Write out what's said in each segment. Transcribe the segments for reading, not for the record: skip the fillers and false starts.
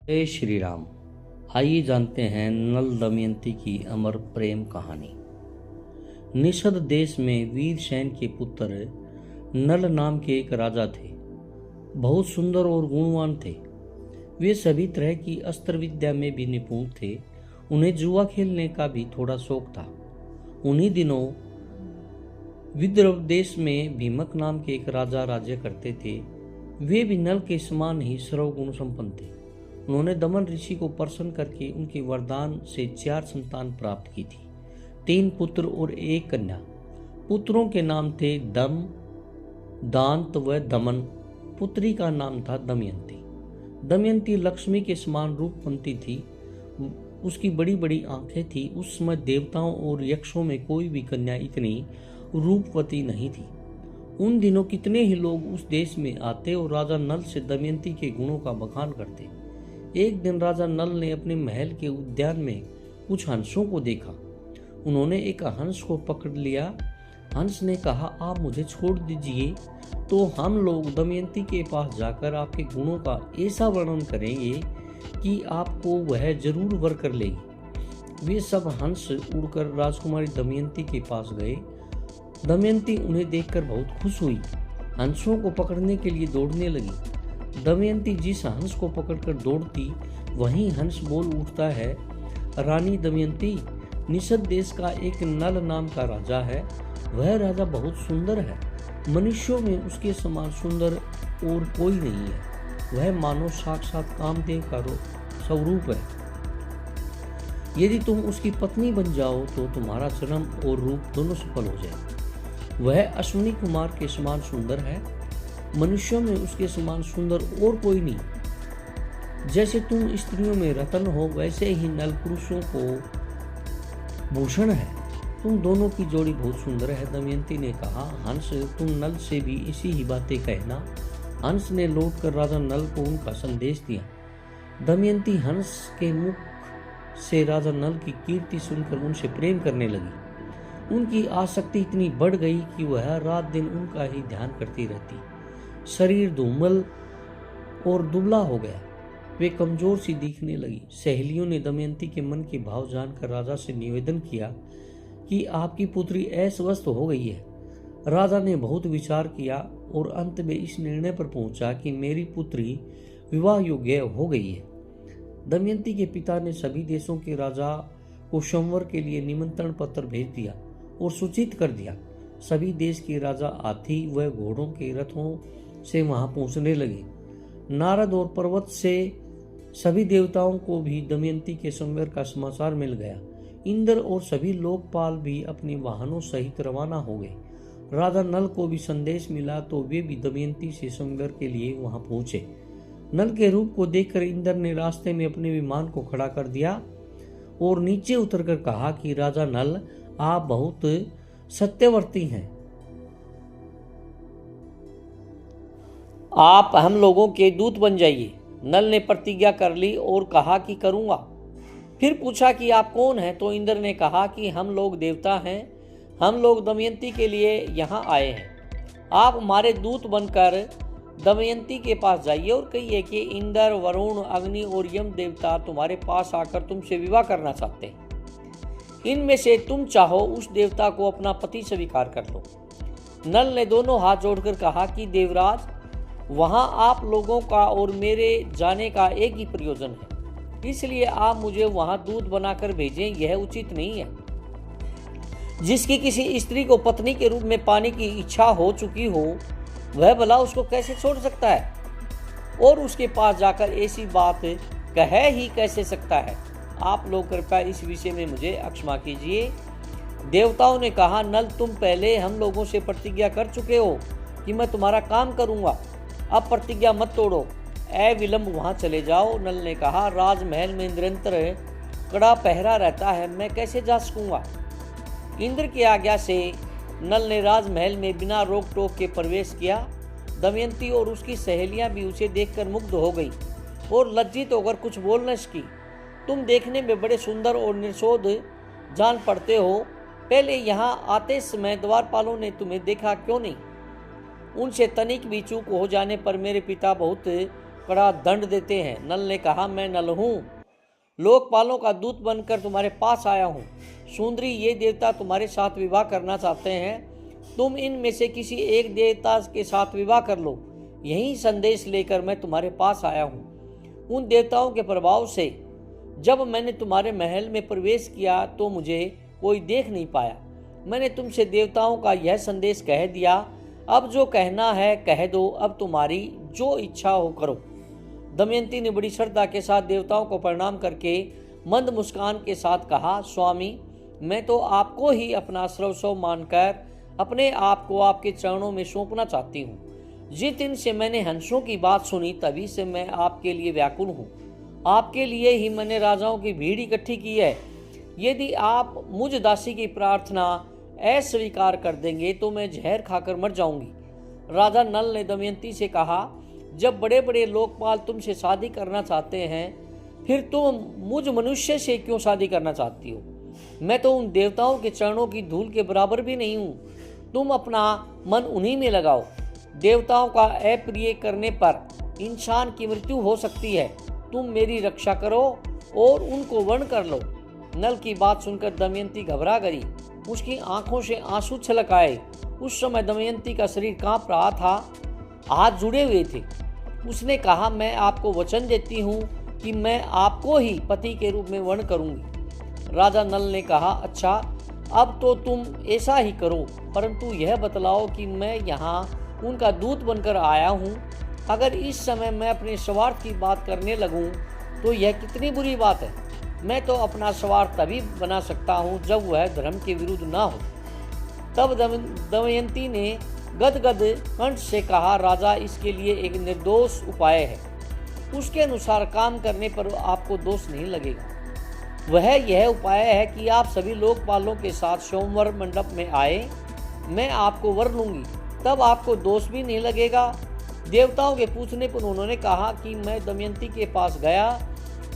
जय श्री राम। आइए जानते हैं नल दमयंती की अमर प्रेम कहानी। निषद देश में वीरसेन के पुत्र नल नाम के एक राजा थे। बहुत सुंदर और गुणवान थे। वे सभी तरह की अस्त्र विद्या में भी निपुण थे। उन्हें जुआ खेलने का भी थोड़ा शौक था। उन्हीं दिनों विदर्भ देश में भीमक नाम के एक राजा राज्य करते थे। वे भी नल के समान ही सर्वगुण संपन्न थे। उन्होंने दमन ऋषि को प्रसन्न करके उनके वरदान से 4 संतान प्राप्त की थी, 3 पुत्र और 1 कन्या। पुत्रों के नाम थे दम, दांत व दमन। पुत्री का नाम था दमयंती। दमयंती लक्ष्मी के समान रूपवंती थी। उसकी बड़ी बड़ी आंखें थी। उस समय देवताओं और यक्षों में कोई भी कन्या इतनी रूपवती नहीं थी। उन दिनों कितने ही लोग उस देश में आते और राजा नल से दमयंती के गुणों का बखान करते। एक दिन राजा नल ने अपने महल के उद्यान में कुछ हंसों को देखा। उन्होंने एक हंस को पकड़ लिया। हंस ने कहा, आप मुझे छोड़ दीजिए तो हम लोग दमयंती के पास जाकर आपके गुणों का ऐसा वर्णन करेंगे कि आपको वह जरूर वर कर लेगी। वे सब हंस उड़कर राजकुमारी दमयंती के पास गए। दमयंती उन्हें देखकर बहुत खुश हुई। हंसों को पकड़ने के लिए दौड़ने लगी। दमयंती जिस हंस को पकड़कर दौड़ती, वहीं हंस बोल उठता है, रानी दमयंती, निषद देश का एक नल नाम का राजा है। वह राजा बहुत सुंदर है। मनुष्यों में उसके समान सुंदर और कोई नहीं है। वह मानो साक्षात कामदेव का स्वरूप है। यदि तुम उसकी पत्नी बन जाओ तो तुम्हारा जन्म और रूप दोनों सफल हो जाए। वह अश्विनी कुमार के समान सुंदर है। मनुष्यों में उसके समान सुंदर और कोई नहीं। जैसे तुम स्त्रियों में रतन हो, वैसे ही नल पुरुषों को भूषण है। तुम दोनों की जोड़ी बहुत सुंदर है। दमयंती ने कहा, हंस, तुम नल से भी इसी ही बातें कहना। हंस ने लौटकर राजा नल को उनका संदेश दिया। दमयंती हंस के मुख से राजा नल की कीर्ति सुनकर उनसे प्रेम करने लगी। उनकी आसक्ति इतनी बढ़ गई कि वह रात दिन उनका ही ध्यान करती रहती। शरीर धूमल और दुबला हो गया। वे कमजोर सी दिखने लगी। सहेलियों ने दमयंती के मन के भाव जानकर राजा से निवेदन किया कि आपकी पुत्री अस्वस्थ हो गई है। राजा ने बहुत विचार किया और अंत में इस निर्णय पर पहुंचा कि मेरी पुत्री विवाह योग्य हो गई है। दमयंती के पिता ने सभी देशों के राजा को संवर के लिए निमंत्रण पत्र भेज दिया और सूचित कर दिया। सभी देश के राजा हाथी व घोड़ों के रथों से वहां पहुंचने लगे। नारद और पर्वत से सभी देवताओं को भी दमयंती के संवर का समाचार मिल गया। इंद्र और सभी लोकपाल भी अपने वाहनों सहित रवाना हो गए। राजा नल को भी संदेश मिला तो वे भी दमयंती से संवर के लिए वहां पहुंचे। नल के रूप को देखकर इंद्र ने रास्ते में अपने विमान को खड़ा कर दिया और नीचे उतरकर कहा कि राजा नल, आप बहुत सत्यवर्ती हैं। आप हम लोगों के दूत बन जाइए। नल ने प्रतिज्ञा कर ली और कहा कि करूंगा। फिर पूछा कि आप कौन हैं? तो इंद्र ने कहा कि हम लोग देवता हैं। हम लोग दमयंती के लिए यहाँ आए हैं। आप हमारे दूत बनकर दमयंती के पास जाइए और कहिए कि इंद्र, वरुण, अग्नि और यम देवता तुम्हारे पास आकर तुमसे विवाह करना चाहते हैं। इनमें से तुम चाहो उस देवता को अपना पति स्वीकार कर लो। नल ने दोनों हाथ जोड़कर कहा कि देवराज, वहां आप लोगों का और मेरे जाने का एक ही प्रयोजन है, इसलिए आप मुझे वहां दूत बनाकर भेजें। यह उचित नहीं है। जिसकी किसी स्त्री को पत्नी के रूप में पाने की इच्छा हो चुकी हो, वह भला उसको कैसे छोड़ सकता है और उसके पास जाकर ऐसी बात कह ही कैसे सकता है। आप लोग कृपया इस विषय में मुझे क्षमा कीजिए। देवताओं ने कहा, नल, तुम पहले हम लोगों से प्रतिज्ञा कर चुके हो कि मैं तुम्हारा काम करूंगा। अब प्रतिज्ञा मत तोड़ो, विलंब वहां चले जाओ। नल ने कहा, राजमहल में निरंतर कड़ा पहरा रहता है, मैं कैसे जा सकूंगा। इंद्र की आज्ञा से नल ने राजमहल में बिना रोक टोक के प्रवेश किया। दमयंती और उसकी सहेलियां भी उसे देखकर मुग्ध हो गई और लज्जित होकर कुछ बोल न सकी। तुम देखने में बड़े सुंदर और निर्शोध जान पड़ते हो। पहले यहाँ आते समय द्वारपालों ने तुम्हें देखा क्यों नहीं? उनसे तनिक भी चूक हो जाने पर मेरे पिता बहुत कड़ा दंड देते हैं। नल ने कहा, मैं नल हूँ, लोकपालों का दूत बनकर तुम्हारे पास आया हूँ। सुंदरी, ये देवता तुम्हारे साथ विवाह करना चाहते हैं। तुम इनमें से किसी एक देवता के साथ विवाह कर लो। यही संदेश लेकर मैं तुम्हारे पास आया हूँ। उन देवताओं के प्रभाव से जब मैंने तुम्हारे महल में प्रवेश किया तो मुझे कोई देख नहीं पाया। मैंने तुमसे देवताओं का यह संदेश कह दिया। अब जो कहना है कह दो, अब तुम्हारी जो इच्छा हो करो। दमयंती ने बड़ी श्रद्धा के साथ देवताओं को प्रणाम करके मंद मुस्कान के साथ कहा, स्वामी, मैं तो आपको ही अपना सर्वस्व मानकर अपने आप को आपके चरणों में सौंपना चाहती हूँ। जिस दिन से मैंने हंसों की बात सुनी तभी से मैं आपके लिए व्याकुल हूँ। आपके लिए ही मैंने राजाओं की भीड़ इकट्ठी की है। यदि आप मुझ दासी की प्रार्थना अस्वीकार कर देंगे तो मैं जहर खाकर मर जाऊंगी। राजा नल ने दमयंती से कहा, जब बड़े बड़े लोकपाल तुमसे शादी करना चाहते हैं फिर तुम मुझ मनुष्य से क्यों शादी करना चाहती हो? मैं तो उन देवताओं के चरणों की धूल के बराबर भी नहीं हूँ। तुम अपना मन उन्हीं में लगाओ। देवताओं का अप्रिय करने पर इंसान की मृत्यु हो सकती है। तुम मेरी रक्षा करो और उनको वर्ण कर लो। नल की बात सुनकर दमयंती घबरा गई। उसकी आंखों से आंसू छलक आए। उस समय दमयंती का शरीर कांप रहा था, हाथ जुड़े हुए थे। उसने कहा, मैं आपको वचन देती हूँ कि मैं आपको ही पति के रूप में वर्ण करूंगी। राजा नल ने कहा, अच्छा, अब तो तुम ऐसा ही करो, परंतु यह बतलाओ कि मैं यहाँ उनका दूत बनकर आया हूँ। अगर इस समय मैं अपने स्वार्थ की बात करने लगूं तो यह कितनी बुरी बात है। मैं तो अपना स्वार्थ तभी बना सकता हूँ जब वह धर्म के विरुद्ध ना हो। तब दमयंती ने गदगद कंठ से कहा, राजा, इसके लिए एक निर्दोष उपाय है। उसके अनुसार काम करने पर आपको दोष नहीं लगेगा। वह यह उपाय है कि आप सभी लोकपालों के साथ स्वयंवर मंडप में आए। मैं आपको वर लूंगी, तब आपको दोष भी नहीं लगेगा। देवताओं के पूछने पर उन्होंने कहा कि मैं दमयंती के पास गया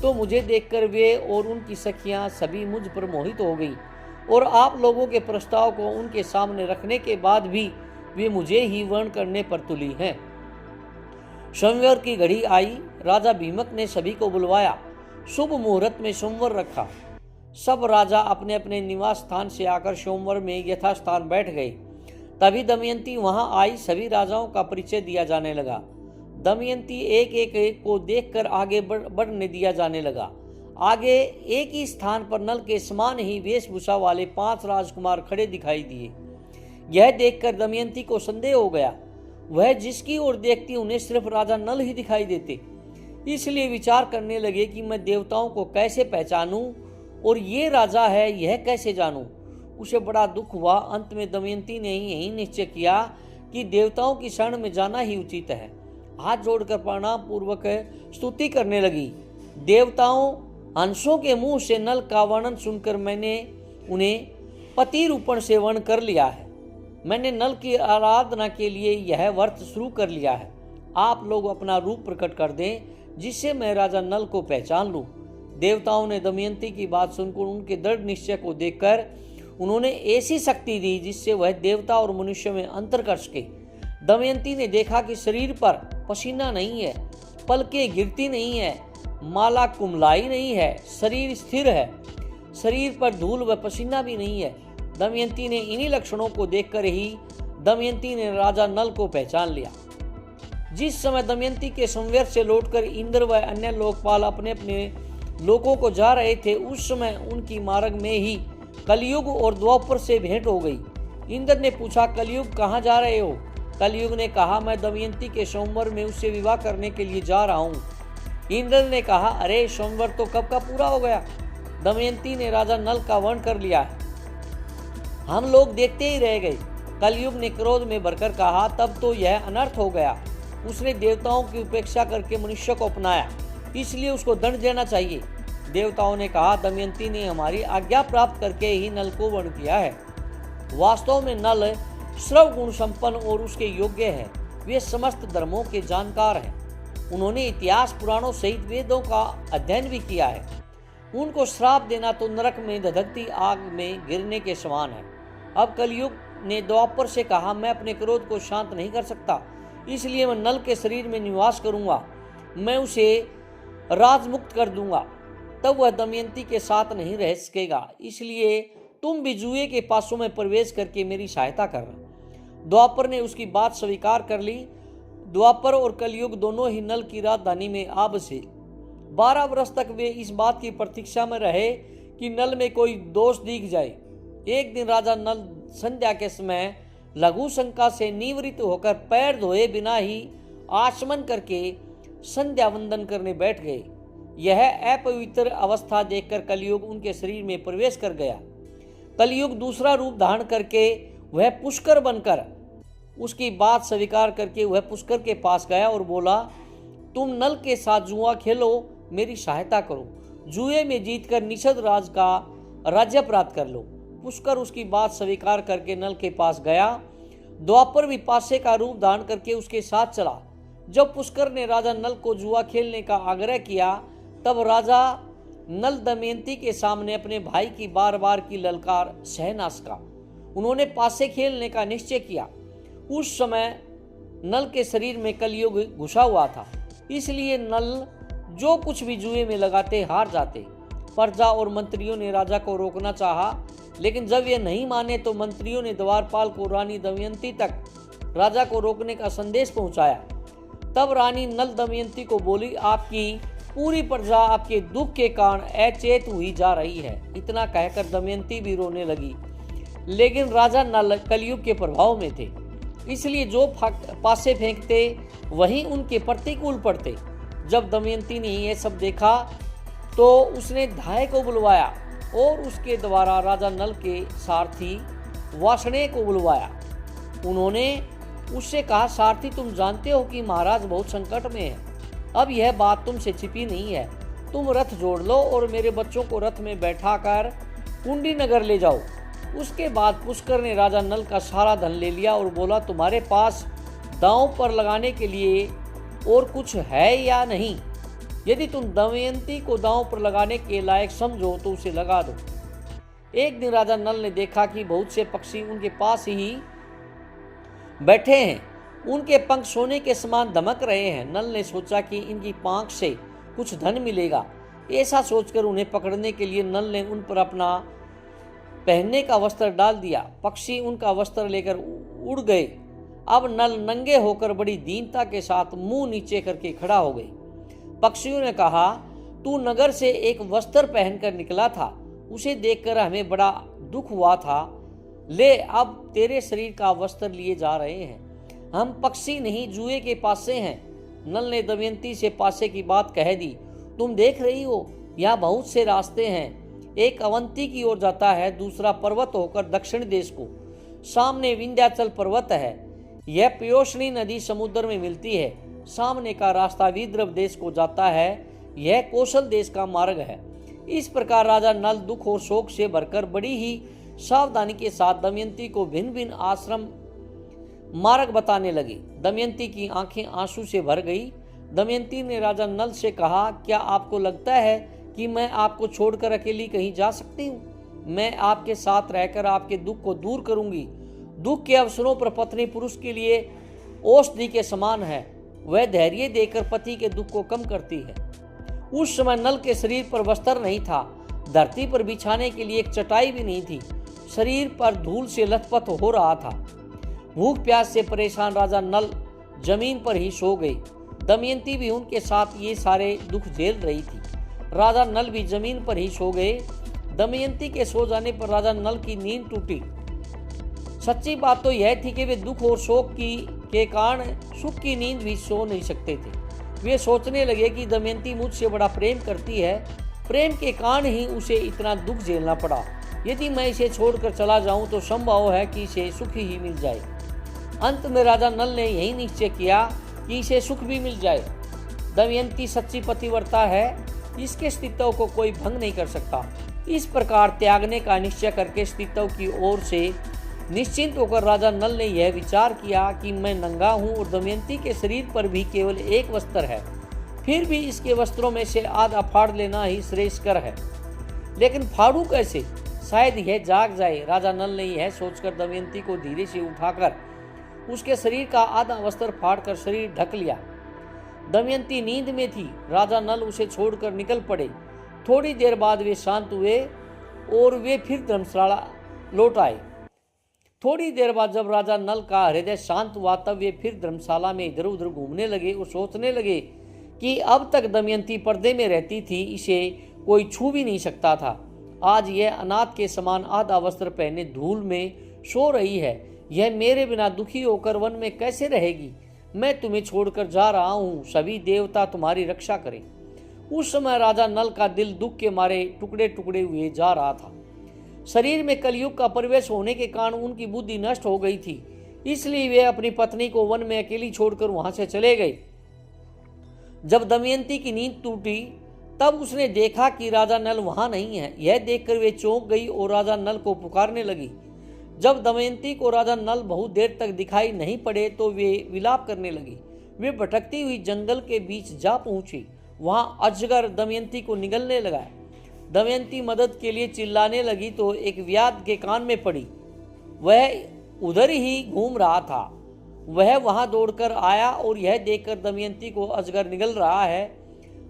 तो मुझे देखकर वे और उनकी सखियां सभी मुझ पर मोहित हो गई, और आप लोगों के प्रस्ताव को उनके सामने रखने के बाद भी वे मुझे ही वर्ण करने पर तुली हैं। स्वयंवर की घड़ी आई। राजा भीमक ने सभी को बुलवाया। शुभ मुहूर्त में स्वयंवर रखा। सब राजा अपने अपने निवास स्थान से आकर स्वयंवर में यथास्थान बैठ गए। तभी दमयंती वहां आई। सभी राजाओं का परिचय दिया जाने लगा। दमयंती एक एक को देखकर आगे बढ़ने दिया जाने लगा। आगे एक ही स्थान पर नल के समान ही वेशभूषा वाले 5 राजकुमार खड़े दिखाई दिए। यह देखकर दमयंती को संदेह हो गया। वह जिसकी ओर देखती उन्हें सिर्फ राजा नल ही दिखाई देते। इसलिए विचार करने लगे कि मैं देवताओं को कैसे पहचानूं और ये राजा है यह कैसे जानूं। उसे बड़ा दुख हुआ। अंत में दमयंती ने यही निश्चय किया कि देवताओं की शरण में जाना ही उचित है। हाथ जोड़कर प्रणाम पूर्वक स्तुति करने लगी। देवताओं, हंसों के मुंह से नल का वर्णन सुनकर मैंने उन्हें पति रूपण से वर्ण कर लिया है। मैंने नल की आराधना के लिए यह व्रत शुरू कर लिया है। आप लोग अपना रूप प्रकट कर दें जिससे मैं राजा नल को पहचान लूं। देवताओं ने दमयंती की बात सुनकर उनके दृढ़ निश्चय को देखकर उन्होंने ऐसी शक्ति दी जिससे वह देवता और मनुष्य में अंतर कर सके। दमयंती ने देखा कि शरीर पर पसीना नहीं है, पलकें गिरती नहीं है, माला कुमलाई नहीं है, शरीर स्थिर है, शरीर पर धूल व पसीना भी नहीं है। दमयंती ने इन्हीं लक्षणों को देखकर ही दमयंती ने राजा नल को पहचान लिया। जिस समय दमयंती के संवर्त से लौटकर इंद्र व अन्य लोकपाल अपने अपने लोकों को जा रहे थे, उस समय उनकी मार्ग में ही कलयुग और द्वापर से भेंट हो गई। इंद्र ने पूछा, कलयुग कहाँ जा रहे हो? कलयुग ने कहा, मैं दमयंती के स्वयंवर में उससे विवाह करने के लिए जा रहा हूँ। इंद्र ने कहा, अरे स्वयंवर तो कब का पूरा हो गया। दमयंती ने राजा नल का वर्ण कर लिया है, हम लोग देखते ही रह गए। कलयुग ने क्रोध में भरकर कहा, तब तो यह अनर्थ हो गया। उसने देवताओं की उपेक्षा करके मनुष्य को अपनाया, इसलिए उसको दंड देना चाहिए। देवताओं ने कहा, दमयंती ने हमारी आज्ञा प्राप्त करके ही नल को वर्ण किया है। वास्तव में नल सर्व गुण संपन्न और उसके योग्य है। वे समस्त धर्मों के जानकार हैं। उन्होंने इतिहास पुराणों सहित वेदों का अध्ययन भी किया है। उनको श्राप देना तो नरक में धधकती आग में गिरने के समान है। अब कलयुग ने द्वापर से कहा, मैं अपने क्रोध को शांत नहीं कर सकता, इसलिए मैं नल के शरीर में निवास करूंगा। मैं उसे राजमुक्त कर दूंगा, तब वह दमयंती के साथ नहीं रह सकेगा। इसलिए तुम भी जुए के पासों में प्रवेश करके मेरी सहायता करना। द्वापर ने उसकी बात स्वीकार कर ली। द्वापर और कलयुग दोनों ही नल की राजधानी में आ बसे। 12 वर्ष तक वे इस बात की प्रतीक्षा में रहे कि नल में कोई दोष दिख जाए। एक दिन राजा नल संध्या के समय लघु शंका से निवृत्त होकर पैर धोए बिना ही आचमन करके संध्या वंदन करने बैठ गए। यह अपवित्र अवस्था देखकर कलयुग उनके शरीर में प्रवेश कर गया। कलयुग दूसरा रूप धारण करके वह पुष्कर बनकर उसकी बात स्वीकार करके वह पुष्कर के पास गया और बोला, तुम नल के साथ जुआ खेलो, मेरी सहायता करो, जुए में जीतकर निषद राज का राज्य प्राप्त कर लो। पुष्कर उसकी बात स्वीकार करके नल के पास गया। द्वापर भी पासे का रूप धारण करके उसके साथ चला। जब पुष्कर ने राजा नल को जुआ खेलने का आग्रह किया, तब राजा नल दमयंती के सामने अपने भाई की बार बार की ललकार सह ना सका। उन्होंने पासे खेलने का निश्चय किया। उस समय नल के शरीर में कलयुग घुसा हुआ था, इसलिए नल जो कुछ भी जुए में लगाते हार जाते। प्रजा और मंत्रियों ने राजा को रोकना चाहा, लेकिन जब ये नहीं माने तो मंत्रियों ने द्वारपाल को रानी दमयंती तक राजा को रोकने का संदेश पहुंचाया। तब रानी नल दमयंती को बोली, आपकी पूरी प्रजा आपके दुख के कारण अचेत हुई जा रही है। इतना कहकर दमयंती भी रोने लगी, लेकिन राजा नल कलयुग के प्रभाव में थे, इसलिए जो पासे फेंकते वहीं उनके प्रतिकूल पड़ते। जब दमयंती ने यह सब देखा तो उसने धाय को बुलवाया और उसके द्वारा राजा नल के सारथी वासने को बुलवाया। उन्होंने उससे कहा, सारथी तुम जानते हो कि महाराज बहुत संकट में है। अब यह बात तुमसे छिपी नहीं है। तुम रथ जोड़ लो और मेरे बच्चों को रथ में बैठाकर कुंडी नगर ले जाओ। उसके बाद पुष्कर ने राजा नल का सारा धन ले लिया और बोला, तुम्हारे पास दांव पर लगाने के लिए और कुछ है या नहीं? यदि तुम दमयंती को दांव पर लगाने के लायक समझो तो उसे लगा दो। एक दिन राजा नल ने देखा कि बहुत से पक्षी उनके पास ही बैठे हैं। उनके पंख सोने के समान दमक रहे हैं। नल ने सोचा कि इनकी पांख से कुछ धन मिलेगा। ऐसा सोचकर उन्हें पकड़ने के लिए नल ने उन पर अपना पहनने का वस्त्र डाल दिया। पक्षी उनका वस्त्र लेकर उड़ गए। अब नल नंगे होकर बड़ी दीनता के साथ मुंह नीचे करके खड़ा हो गए। पक्षियों ने कहा, तू नगर से एक वस्त्र पहनकर निकला था, उसे देखकर हमें बड़ा दुख हुआ था। ले, अब तेरे शरीर का वस्त्र लिए जा रहे हैं। हम पक्षी नहीं, जुए के पासे हैं। नल ने दमयंती से पासे की बात कह दी। तुम देख रही हो, यहाँ बहुत से रास्ते हैं। एक अवंती की ओर जाता है, दूसरा पर्वत होकर दक्षिण देश को। सामने विंध्याचल पर्वत है। यह पयोष्णी नदी समुद्र में मिलती है। सामने का रास्ता विदर्भ देश को जाता है। यह कौशल देश का मार्ग है। इस प्रकार राजा नल दुख और शोक से भरकर बड़ी ही सावधानी के साथ दमयंती को भिन्न भिन्न आश्रम मार्ग बताने लगे। दमयंती की आंखें आंसू से भर गई। दमयंती ने राजा नल से कहा, क्या आपको लगता है कि मैं आपको छोड़कर अकेली कहीं जा सकती हूँ? मैं आपके साथ रहकर आपके दुख को दूर करूंगी। दुख के अवसरों पर पत्नी पुरुष के लिए औषधि के समान है। वह धैर्य देकर पति के दुख को कम करती है। उस समय नल के शरीर पर वस्त्र नहीं था। धरती पर बिछाने के लिए एक चटाई भी नहीं थी। शरीर पर धूल से लथपथ हो रहा था। भूख प्यास से परेशान राजा नल जमीन पर ही सो गए। दमयंती भी उनके साथ ये सारे दुख झेल रही थी। राजा नल भी जमीन पर ही सो गए। दमयंती के सो जाने पर राजा नल की नींद टूटी। सच्ची बात तो यह थी कि वे दुख और शोक के कारण सुख की नींद भी सो नहीं सकते थे। वे सोचने लगे कि दमयंती मुझसे बड़ा प्रेम करती है। प्रेम के कारण ही उसे इतना दुख झेलना पड़ा। यदि मैं इसे छोड़कर चला जाऊं तो संभव है कि इसे सुख ही मिल जाए। अंत में राजा नल ने यही निश्चय किया कि इसे सुख भी मिल जाए। दमयंती सच्ची पतिव्रता है, इसके अस्तित्व को कोई भंग नहीं कर सकता। इस प्रकार त्यागने का निश्चय करके अस्तित्व की ओर से निश्चिंत होकर राजा नल ने यह विचार किया कि मैं नंगा हूँ और दमयंती के शरीर पर भी केवल एक वस्त्र है, फिर भी इसके वस्त्रों में से आधा फाड़ लेना ही श्रेयस्कर है। लेकिन फाड़ू कैसे? शायद यह जाग जाए। राजा नल ने यह सोचकर दमयंती को धीरे से उठाकर उसके शरीर का आधा वस्त्र फाड़कर शरीर ढक लिया। दमयंती नींद में थी। राजा नल उसे छोड़कर निकल पड़े। थोड़ी देर बाद वे शांत हुए और वे फिर धर्मशाला लौट आए। थोड़ी देर बाद जब राजा नल का हृदय शांत हुआ तब वे फिर धर्मशाला में इधर उधर घूमने लगे और सोचने लगे कि अब तक दमयंती पर्दे में रहती थी, इसे कोई छू भी नहीं सकता था। आज यह अनाथ के समान आधा वस्त्र पहने धूल में सो रही है। यह मेरे बिना दुखी होकर वन में कैसे रहेगी? मैं तुम्हें छोड़कर जा रहा हूँ, सभी देवता तुम्हारी रक्षा करें। उस समय राजा नल का दिल दुख के मारे टुकड़े टुकड़े हुए जा रहा था। शरीर में कलयुग का प्रवेश होने के कारण उनकी बुद्धि नष्ट हो गई थी, इसलिए वे अपनी पत्नी को वन में अकेली छोड़कर वहां से चले गए। जब दमयंती की नींद टूटी तब उसने देखा कि राजा नल वहां नहीं है। यह देखकर वे चौंक गई और राजा नल को पुकारने लगी। जब दमयंती को राजा नल बहुत देर तक दिखाई नहीं पड़े तो वे विलाप करने लगी। वे भटकती हुई जंगल के बीच जा पहुंची। वहां अजगर दमयंती को निगलने लगा। दमयंती मदद के लिए चिल्लाने लगी तो एक व्याध के कान में पड़ी। वह उधर ही घूम रहा था। वह वहां दौड़कर आया और यह देखकर दमयंती को अजगर निगल रहा है,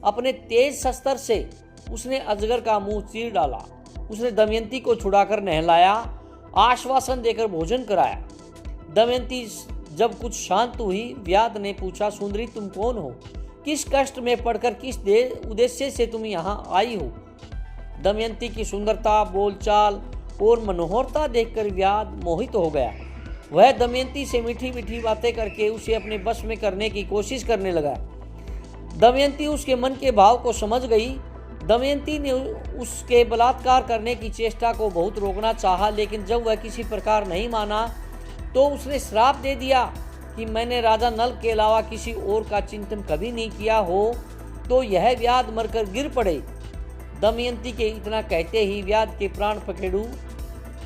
अपने तेज शस्त्र से उसने अजगर का मुंह चीर डाला। उसने दमयंती को छुड़ाकर नहलाया, आश्वासन देकर भोजन कराया। दमयंती जब कुछ शांत हुई, व्याध ने पूछा, सुंदरी तुम कौन हो? किस कष्ट में पड़कर किस उद्देश्य से तुम यहाँ आई हो? दमयंती की सुंदरता, बोलचाल और मनोहरता देखकर व्याध मोहित हो गया। वह दमयंती से मीठी मीठी बातें करके उसे अपने बस में करने की कोशिश करने लगा। दमयंती उसके मन के भाव को समझ गई। दमयंती ने उसके बलात्कार करने की चेष्टा को बहुत रोकना चाहा, लेकिन जब वह किसी प्रकार नहीं माना तो उसने श्राप दे दिया कि मैंने राजा नल के अलावा किसी और का चिंतन कभी नहीं किया हो तो यह व्याध मरकर गिर पड़े। दमयंती के इतना कहते ही व्याध के प्राण पखेरु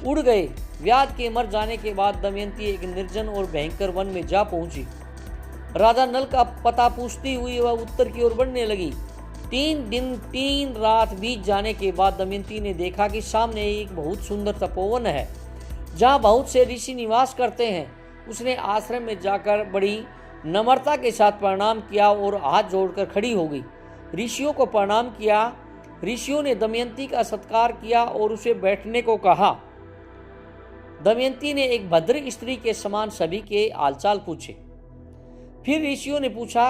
उड़ गए। व्याध के मर जाने के बाद दमयंती एक निर्जन और भयंकर वन में जा पहुंची। राजा नल का पता पूछती हुई वह उत्तर की ओर बढ़ने लगी। 3 दिन 3 रात बीत जाने के बाद दमयंती ने देखा कि सामने एक बहुत सुंदर तपोवन है जहाँ बहुत से ऋषि निवास करते हैं। उसने आश्रम में जाकर बड़ी नम्रता के साथ प्रणाम किया और हाथ जोड़कर खड़ी हो गई। ऋषियों को प्रणाम किया। ऋषियों ने दमयंती का सत्कार किया और उसे बैठने को कहा। दमयंती ने एक भद्र स्त्री के समान सभी के हालचाल पूछे। फिर ऋषियों ने पूछा,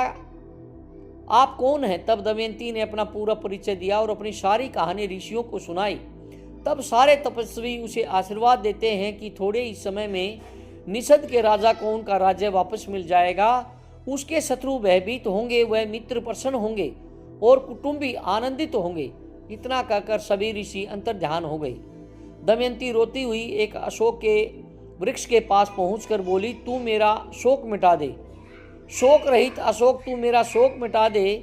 आप कौन हैं? तब दमयंती ने अपना पूरा परिचय दिया और अपनी सारी कहानी ऋषियों को सुनाई। तब सारे तपस्वी उसे आशीर्वाद देते हैं कि थोड़े ही समय में निषद के राजा को उनका राज्य वापस मिल जाएगा। उसके शत्रु भयभीत होंगे, वह मित्र प्रसन्न होंगे और कुटुंबी आनंदित होंगे। इतना कहकर सभी ऋषि अंतर्ध्यान हो गए। दमयंती रोती हुई एक अशोक के वृक्ष के पास पहुंचकर बोली, तू मेरा शोक मिटा दे। शोक रहित अशोक, तू मेरा शोक मिटा दे।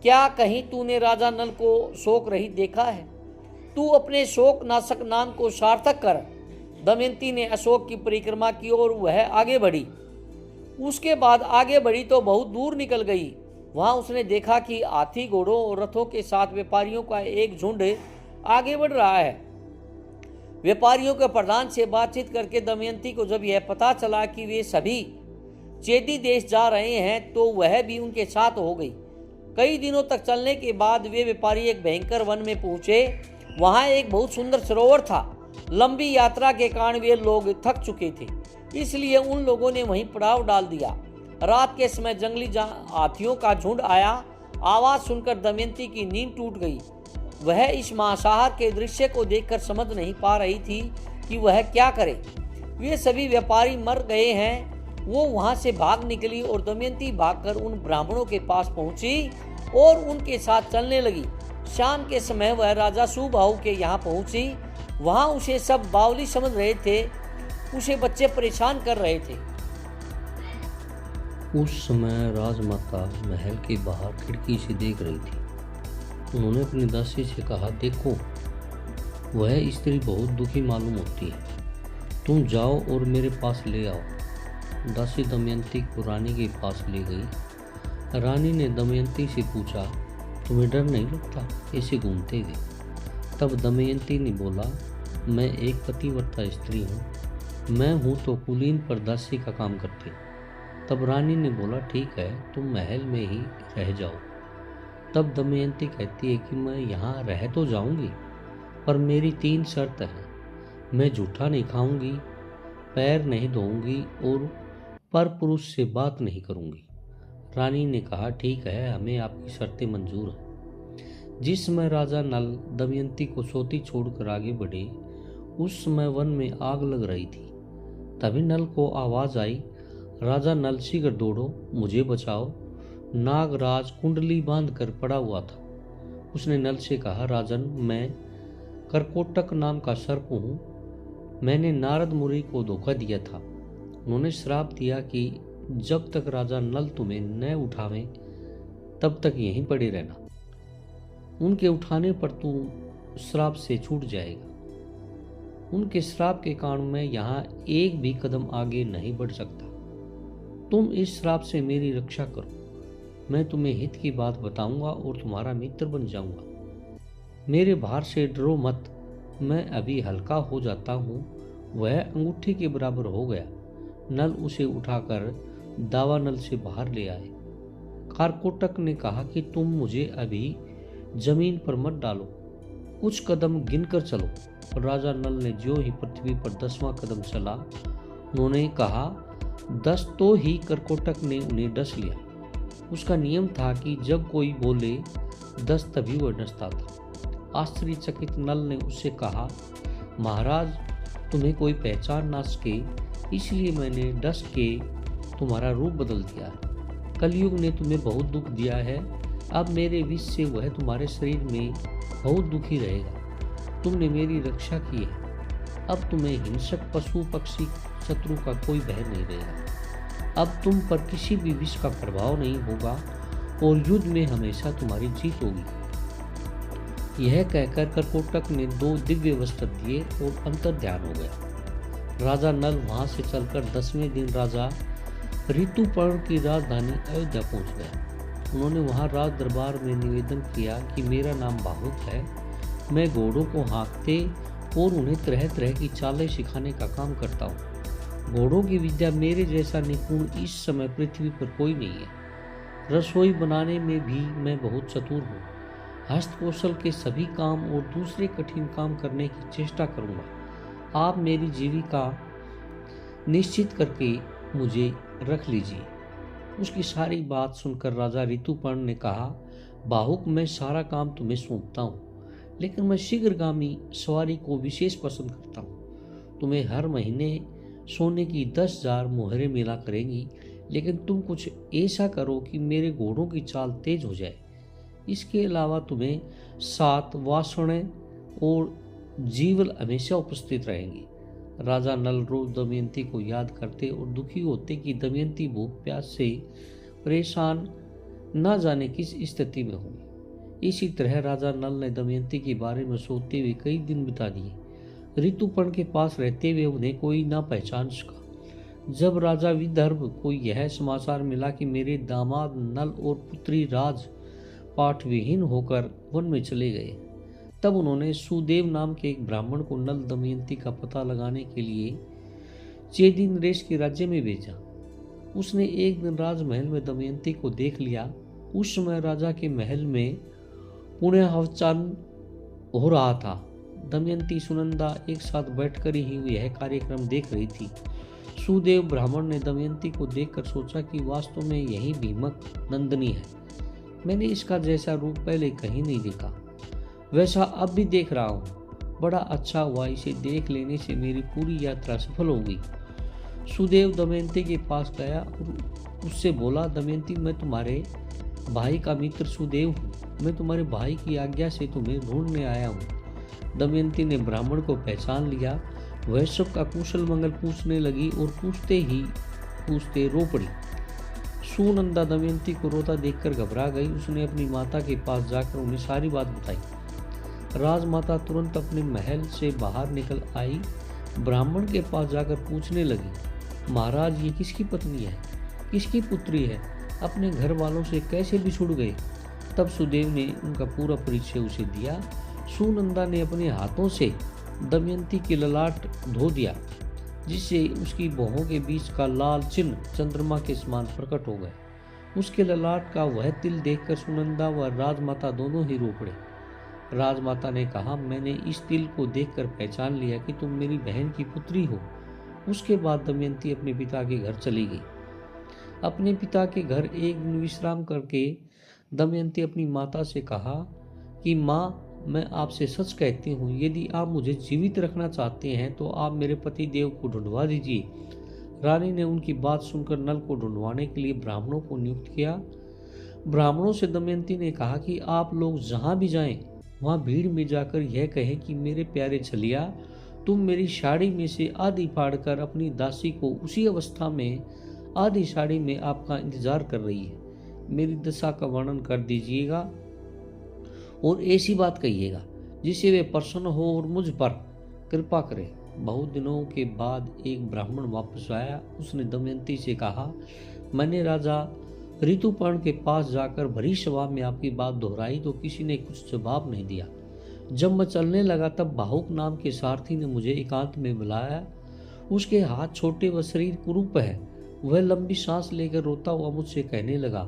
क्या कहीं तूने राजा नल को शोक रहित देखा है? तू अपने शोक नाशक नाम को सार्थक कर। दमयंती ने अशोक की परिक्रमा की और वह आगे बढ़ी। उसके बाद आगे बढ़ी तो बहुत दूर निकल गई। वहां उसने देखा कि हाथी, घोड़ों और रथों के साथ व्यापारियों का एक झुंड आगे बढ़ रहा है। व्यापारियों के प्रधान से बातचीत करके दमयंती को जब यह पता चला कि वे सभी चेदी देश जा रहे हैं तो वह भी उनके साथ हो गई। कई दिनों तक चलने के बाद वे व्यापारी एक भयंकर वन में पहुंचे। वहां एक बहुत सुंदर सरोवर था। लंबी यात्रा के कारण वे लोग थक चुके थे, इसलिए उन लोगों ने वहीं पड़ाव डाल दिया। रात के समय जंगली हाथियों का झुंड आया। आवाज सुनकर दमयंती की नींद टूट गई। वह इस महासागर के दृश्य को देखकर समझ नहीं पा रही थी कि वह क्या करे। वे सभी व्यापारी मर गए हैं। वो वहां से भाग निकली और दमयंती भागकर उन ब्राह्मणों के पास पहुंची और उनके साथ चलने लगी। शाम के समय वह राजा सुबाहु के यहाँ पहुंची। वहां उसे सब बावली समझ रहे थे। उसे बच्चे परेशान कर रहे थे। उस समय राजमाता महल के बाहर खिड़की से देख रही थी। उन्होंने अपनी दासी से कहा, देखो वह स्त्री बहुत दुखी मालूम होती है, तुम जाओ और मेरे पास ले आओ। दासी दमयंती को रानी के पास ले गई। रानी ने दमयंती से पूछा, तुम्हें डर नहीं लगता ऐसे घूमते हुए? तब दमयंती ने बोला, मैं एक पतिव्रता स्त्री हूँ। मैं हूँ तो कुलीन पर दासी का काम करती हूँ। तब रानी ने बोला, ठीक है, तुम महल में ही रह जाओ। तब दमयंती कहती है कि मैं यहाँ रह तो जाऊंगी, पर मेरी 3 शर्त है। मैं जूठा नहीं खाऊंगी, पैर नहीं धोऊंगी और पर पुरुष से बात नहीं करूंगी। रानी ने कहा, ठीक है, हमें आपकी शर्तें मंजूर हैं। जिस समय राजा नल दमयंती को सोती छोड़कर आगे बढ़े, उस समय वन में आग लग रही थी। तभी नल को आवाज आई, राजा नल, शीघ्र दौड़ो, मुझे बचाओ। नागराज कुंडली बांध कर पड़ा हुआ था। उसने नल से कहा, राजन, मैं करकोटक नाम का सर्प हूँ। मैंने नारद मुनि को धोखा दिया था। उन्होंने श्राप दिया कि जब तक राजा नल तुम्हें न उठावे तब तक यहीं पड़े रहना। उनके उठाने पर तू श्राप से छूट जाएगा। उनके श्राप के कारण मैं यहाँ एक भी कदम आगे नहीं बढ़ सकता। तुम इस श्राप से मेरी रक्षा करो। मैं तुम्हें हित की बात बताऊंगा और तुम्हारा मित्र बन जाऊंगा। मेरे भार से डरो मत। मैं अभी हल्का हो जाता हूँ। वह अंगूठी के बराबर हो गया। नल उसे उठाकर दावानल से बाहर ले आए। कारकोटक ने कहा कि तुम मुझे अभी जमीन पर मत डालो, कुछ कदम गिनकर चलो। और राजा नल ने जो ही पृथ्वी पर 10वां कदम चला, उन्होंने कहा 10 तो ही करकोटक ने उन्हें डस लिया। उसका नियम था कि जब कोई बोले 10 तभी वह डसता था। आश्चर्यचकित नल ने उससे कहा, महाराज, तुम्हें कोई पहचान ना सके इसलिए मैंने डस के तुम्हारा रूप बदल दिया है। कलयुग ने तुम्हें बहुत दुख दिया है। अब मेरे विष से वह तुम्हारे शरीर में बहुत दुखी रहेगा। तुमने मेरी रक्षा की है। अब तुम्हें हिंसक पशु पक्षी शत्रु का कोई भय नहीं रहेगा। अब तुम पर किसी भी विष का प्रभाव नहीं होगा और युद्ध में हमेशा तुम्हारी जीत होगी। यह कहकर करकोटक ने 2 दिव्य वस्त्र दिए और अंतर ध्यान हो गया। राजा नल वहां से चलकर 10वें दिन राजा ऋतुपर्ण की राजधानी अयोध्या पहुंच गया। उन्होंने वहां राज दरबार में निवेदन किया कि मेरा नाम बाहुक है। मैं घोड़ों को हाँकते और उन्हें तरह तरह की चालें सिखाने का काम करता हूँ। घोड़ों की विद्या मेरे जैसा निपुण इस समय पृथ्वी पर कोई नहीं है। रसोई बनाने में भी मैं बहुत चतुर हूँ। हस्तकौशल के सभी काम और दूसरे कठिन काम करने की चेष्टा करूँगा। आप मेरी जीविका निश्चित करके मुझे रख लीजिए। उसकी सारी बात सुनकर राजा ऋतुपर्ण ने कहा, बाहुक, मैं सारा काम तुम्हें सौंपता हूँ, लेकिन मैं शीघ्रगामी सवारी को विशेष पसंद करता हूँ। तुम्हें हर महीने सोने की 10,000 मोहरें मिला करेंगी, लेकिन तुम कुछ ऐसा करो कि मेरे घोड़ों की चाल तेज हो जाए। इसके अलावा तुम्हें 7 वासनें और जीवल हमेशा उपस्थित रहेंगी। राजा नल रोज दमयंती को याद करते और दुखी होते कि दमयंती भूख प्यास से परेशान न जाने किस स्थिति में होगी। इसी तरह राजा नल ने दमयंती के बारे में सोचते हुए कई दिन बिता दिए। ऋतुपर्ण के पास रहते हुए उन्हें कोई न पहचान सका। जब राजा विदर्भ को यह समाचार मिला कि मेरे दामाद नल और पुत्री राज पाठ विहीन होकर वन में चले गए, तब उन्होंने सुदेव नाम के एक ब्राह्मण को नल दमयंती का पता लगाने के लिए चेदी नरेश के राज्य में भेजा। उसने एक दिन राजमहल में दमयंती को देख लिया। उस समय राजा के महल में पुण्याहवचन हो रहा था। दमयंती सुनंदा एक साथ बैठकर ही यह कार्यक्रम देख रही थी। सुदेव ब्राह्मण ने दमयंती को देखकर सोचा कि वास्तव में यही भीमक नंदनी है। मैंने इसका जैसा रूप पहले कहीं नहीं देखा, वैसा अब भी देख रहा हूँ। बड़ा अच्छा हुआ, इसे देख लेने से मेरी पूरी यात्रा सफल हो गई। सुदेव दमयंती के पास गया और उससे बोला, दमयंती, मैं तुम्हारे भाई का मित्र सुदेव हूँ। मैं तुम्हारे भाई की आज्ञा से तुम्हें ढूंढने आया हूँ। दमयंती ने ब्राह्मण को पहचान लिया। वह सबका कुशल मंगल पूछने लगी और पूछते रो पड़ी। सुनंदा दमयंती को रोता देखकर घबरा गई। उसने अपनी माता के पास जाकर उन्हें सारी बात बताई। राजमाता तुरंत अपने महल से बाहर निकल आई। ब्राह्मण के पास जाकर पूछने लगी, महाराज, ये किसकी पत्नी है, किसकी पुत्री है, अपने घर वालों से कैसे बिछुड़ गए? तब सुदेव ने उनका पूरा परिचय उसे दिया। सुनंदा ने अपने हाथों से दमयंती की ललाट धो दिया। जिससे उसकी भौहों के बीच का लाल चिन्ह चंद्रमा के समान प्रकट हो गया। उसके ललाट का वह तिल देखकर सुनंदा व राजमाता दोनों ही रो पड़े। राजमाता ने कहा, मैंने इस तिल को देखकर पहचान लिया कि तुम मेरी बहन की पुत्री हो। उसके बाद दमयंती अपने पिता के घर चली गई। अपने पिता के घर एक दिन विश्राम करके दमयंती अपनी माता से कहा कि माँ, मैं आपसे सच कहती हूँ, यदि आप मुझे जीवित रखना चाहते हैं तो आप मेरे पति देव को ढूंढवा दीजिए। रानी ने उनकी बात सुनकर नल को ढूंढवाने के लिए ब्राह्मणों को नियुक्त किया। ब्राह्मणों से दमयंती ने कहा कि आप लोग जहाँ भी जाएं, वहाँ भीड़ में जाकर यह कहें कि मेरे प्यारे छलिया, तुम मेरी साड़ी में से आधी फाड़कर अपनी दासी को उसी अवस्था में आधी साड़ी में आपका इंतजार कर रही है। मेरी दशा का वर्णन कर दीजिएगा और ऐसी बात कहिएगा जिससे वे प्रसन्न हो और मुझ पर कृपा करे। बहुत दिनों के बाद एक ब्राह्मण वापस आया। उसने दमयंती से कहा, मैंने राजा ऋतुपर्ण के पास जाकर भरी सभा में आपकी बात दोहराई तो किसी ने कुछ जवाब नहीं दिया। जब मैं चलने लगा तब बाहुक नाम के सारथी ने मुझे एकांत में बुलाया। उसके हाथ छोटे व शरीर कुरूप है। वह लंबी सांस लेकर रोता हुआ मुझसे कहने लगा,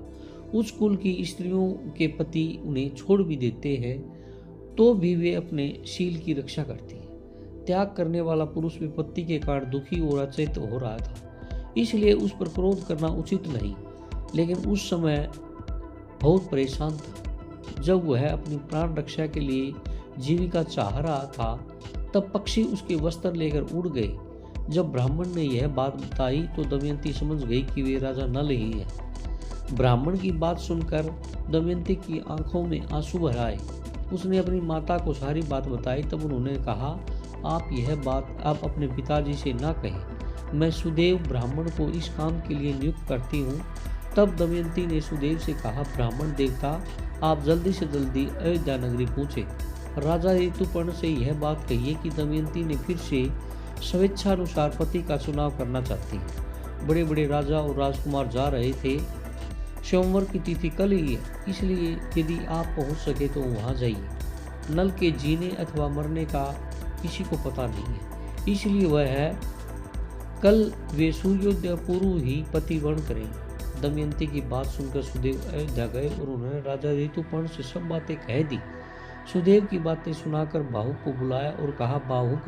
उस कुल की स्त्रियों के पति उन्हें छोड़ भी देते हैं तो भी वे अपने शील की रक्षा करती हैं। त्याग करने वाला पुरुष विपत्ति के कारण दुखी और अचेत हो रहा था, इसलिए उस पर क्रोध करना उचित नहीं। लेकिन उस समय बहुत परेशान था। जब वह अपनी प्राण रक्षा के लिए जीविका चाह रहा था तब पक्षी उसके वस्त्र लेकर उड़ गए। जब ब्राह्मण ने यह बात बताई तो दमयंती समझ गई कि वे राजा नल ही है। ब्राह्मण की बात सुनकर दमयंती की आंखों में आंसू भर आए। उसने अपनी माता को सारी बात बताई। तब उन्होंने कहा, आप यह बात अब अपने पिताजी से ना कहें, मैं सुदेव ब्राह्मण को इस काम के लिए नियुक्त करती हूँ। तब दमयंती ने सुदेव से कहा, ब्राह्मण देवता, आप जल्दी से जल्दी अयोध्या नगरी पहुँचे। राजा ऋतुपर्ण से यह बात कहिए कि दमयंती ने फिर से स्वेच्छानुसार पति का चुनाव करना चाहती है। बड़े बड़े राजा और राजकुमार जा रहे थे। सोमवार की तिथि कल ही है, इसलिए यदि आप पहुंच सके तो वहां जाइए। नल के जीने अथवा मरने का किसी को पता नहीं है, इसलिए वह है कल वे सूर्योदय पूर्व ही पति वर्ण करेंगे। दमयंती की बात सुनकर सुदेव अयोध्या गए और उन्होंने राजा ऋतुपर्ण से सब बातें कह दी। सुदेव की बातें सुनाकर बाहुक को बुलाया और कहा, बाहुक,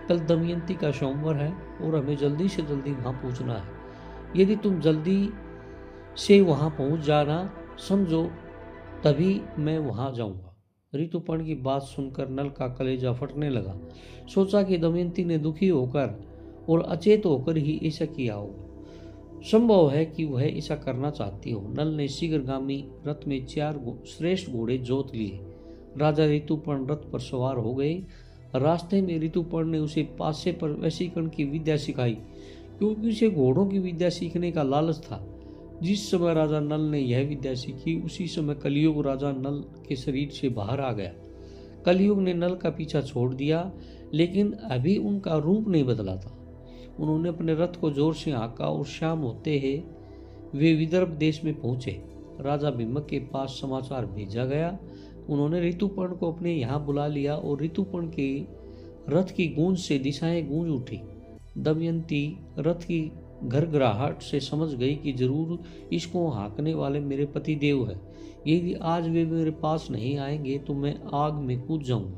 कल दमयंती का सोमवार है और हमें जल्दी से जल्दी वहां पहुंचना है। यदि तुम जल्दी से वहां पहुंच जाना समझो तभी मैं वहां जाऊंगा। ऋतुपर्ण की बात सुनकर नल का कलेजा फटने लगा। सोचा कि दमयंती ने दुखी होकर और अचेत होकर ही ऐसा किया होगा। संभव है कि वह ऐसा करना चाहती हो। नल ने शीघ्रगामी रथ में 4 श्रेष्ठ घोड़े जोत लिए। राजा ऋतुपर्ण रथ पर सवार हो गए। रास्ते में ऋतुपर्ण ने उसे पासे पर वशीकरण की विद्या सिखाई, क्योंकि उसे घोड़ों की विद्या सीखने का लालच था। जिस समय राजा नल ने यह विद्या सीखी उसी समय कलयुग राजा नल के शरीर से बाहर आ गया। कलयुग ने नल का पीछा छोड़ दिया, लेकिन अभी उनका रूप नहीं बदला था। उन्होंने अपने रथ को जोर से हाँका और शाम होते ही वे विदर्भ देश में पहुंचे। राजा भीमक के पास समाचार भेजा गया। उन्होंने ऋतुपर्ण को अपने यहाँ बुला लिया और ऋतुपर्ण के रथ की गूंज से दिशाएं गूंज उठी। दमयंती रथ की घरघराहट से समझ गई कि जरूर इसको हाँकने वाले मेरे पति देव है। यदि आज वे मेरे पास नहीं आएंगे तो मैं आग में कूद जाऊंगा।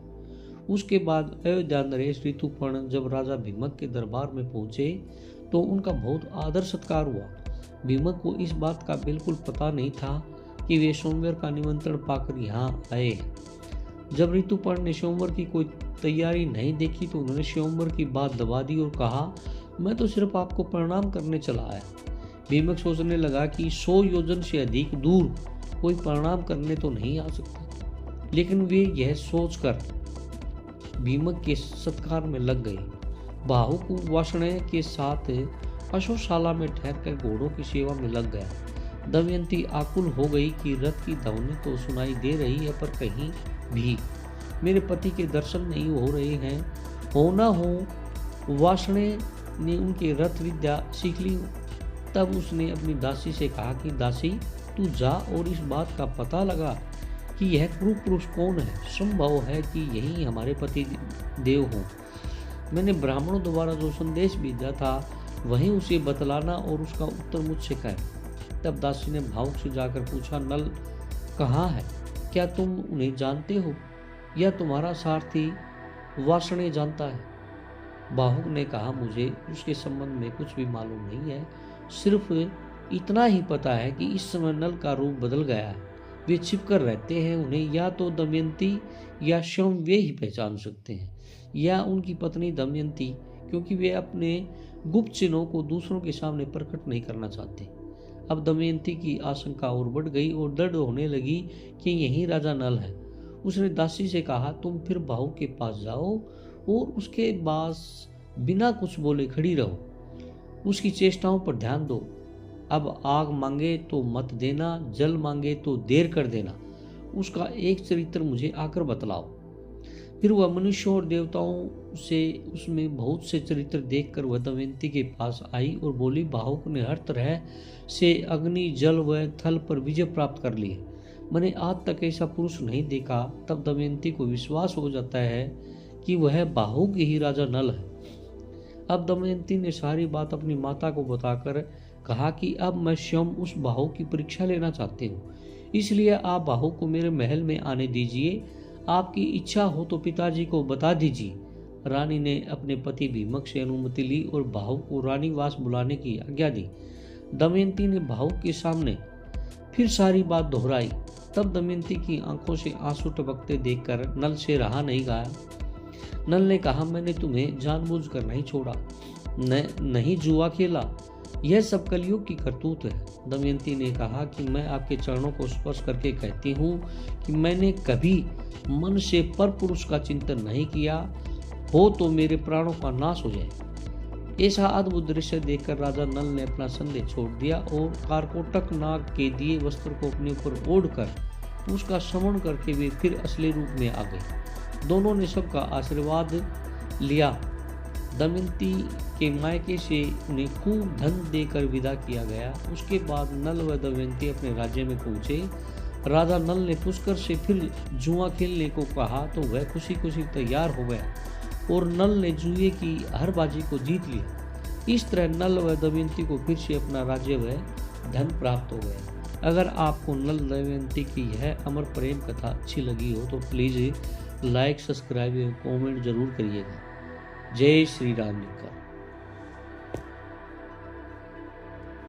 उसके बाद अयोध्या नरेश ऋतुपर्ण जब राजा भीमक के दरबार में पहुंचे तो उनका बहुत आदर सत्कार हुआ। भीमक को इस बात का बिल्कुल पता नहीं था कि वे सोमवार का निमंत्रण पाकर यहाँ आए हैं। जब ऋतुपर्ण ने सोमवार की कोई तैयारी नहीं देखी तो उन्होंने सोमवार की बात दबा दी और कहा, मैं तो सिर्फ आपको प्रणाम करने चला आया। भीमक सोचने लगा कि 100 योजन से अधिक दूर कोई प्रणाम करने तो नहीं आ सकता, लेकिन वे यह सोचकर भीमक के सत्कार में लग गए। बाहुक वाषणेय के साथ अशोशाला में ठहरकर घोड़ों की सेवा में लग गया। दमयंती आकुल हो गई कि रथ की ध्वनि तो सुनाई दे रही है पर कहीं भी मेरे पति के दर्शन नहीं हो रहे हैं। हो ना हो वाषणेय ने उनके रथ विद्या सीख ली। तब उसने अपनी दासी से कहा कि दासी, तू जा और इस बात का पता लगा कि यह क्रूर पुरुष कौन है। संभव है कि यही हमारे पति देव हों। मैंने ब्राह्मणों द्वारा जो संदेश भेजा था वहीं उसे बतलाना और उसका उत्तर मुझसे कहे। तब दासी ने भावुक से जाकर पूछा, नल कहाँ है? क्या तुम उन्हें जानते हो या तुम्हारा सारथी वासणे जानता है? भावुक ने कहा, मुझे उसके संबंध में कुछ भी मालूम नहीं है, सिर्फ इतना ही पता है कि इस समय नल का रूप बदल गया है। वे छिपकर रहते हैं, उन्हें या तो दमयंती या स्वयं वे ही पहचान सकते हैं या उनकी पत्नी दमयंती, क्योंकि वे अपने गुप्त चिन्हों को दूसरों के सामने प्रकट नहीं करना चाहते। अब दमयंती की आशंका और बढ़ गई और दृढ़ होने लगी कि यही राजा नल है। उसने दासी से कहा, तुम फिर भावुक के पास जाओ और उसके पास बिना कुछ बोले खड़ी रहो, उसकी चेष्टाओं पर ध्यान दो। अब आग मांगे तो मत देना, जल मांगे तो देर कर देना, उसका एक चरित्र मुझे आकर बतलाओ। फिर वह मनुष्यों और देवताओं से उसमें बहुत से चरित्र देखकर वह दमयंती के पास आई और बोली, भावुक ने हर तरह से अग्नि, जल व थल पर विजय प्राप्त कर ली है। मैंने आज तक ऐसा पुरुष नहीं देखा। तब दमयंती को विश्वास हो जाता है कि वह भावुक ही राजा नल है। अब दमयंती ने सारी बात अपनी माता को बताकर कहा कि अब मैं स्वयं उस भावुक की परीक्षा लेना चाहती हूँ, इसलिए आप भावुक को मेरे महल में आने दीजिए। आपकी इच्छा हो तो पिताजी को बता दीजिए। रानी ने अपने पति भीमक से अनुमति ली और भावुक को रानीवास बुलाने की आज्ञा दी। दमयंती ने भावुक के सामने फिर सारी बात दोहराई। तब दमयंती की आंखों से आंसू टपकते देखकर नल से रहा नहीं गया। नल ने कहा, मैंने तुम्हें जानबूझकर नहीं छोड़ा, नहीं जुआ खेला, यह सब कलयुग की करतूत है। दमयंती ने कहा कि मैं आपके चरणों को स्पर्श करके कहती हूँ कि मैंने कभी मन से पर पुरुष का चिंतन नहीं किया, हो तो मेरे प्राणों का नाश हो जाए। ऐसा अद्भुत दृश्य देखकर राजा नल ने अपना संदेह छोड़ दिया और कारकोटक नाग के दिए वस्त्र को अपने ऊपर ओढ़कर उसका श्रवण करके वे फिर असली रूप में आ गए। दोनों ने सबका आशीर्वाद लिया। दमयंती के मायके से उन्हें खूब धन देकर विदा किया गया। उसके बाद नल व दमयंती अपने राज्य में पहुंचे। राजा नल ने पुष्कर से फिर जुआ खेलने को कहा तो वह खुशी खुशी तैयार हो गया और नल ने जुए की हर बाजी को जीत लिया। इस तरह नल व दमयंती को फिर से अपना राज्य व धन प्राप्त हो गया। अगर आपको नल दमयंती की यह अमर प्रेम कथा अच्छी लगी हो तो प्लीज़ लाइक, सब्सक्राइब और कमेंट जरूर करिएगा। जय श्री राम जी का।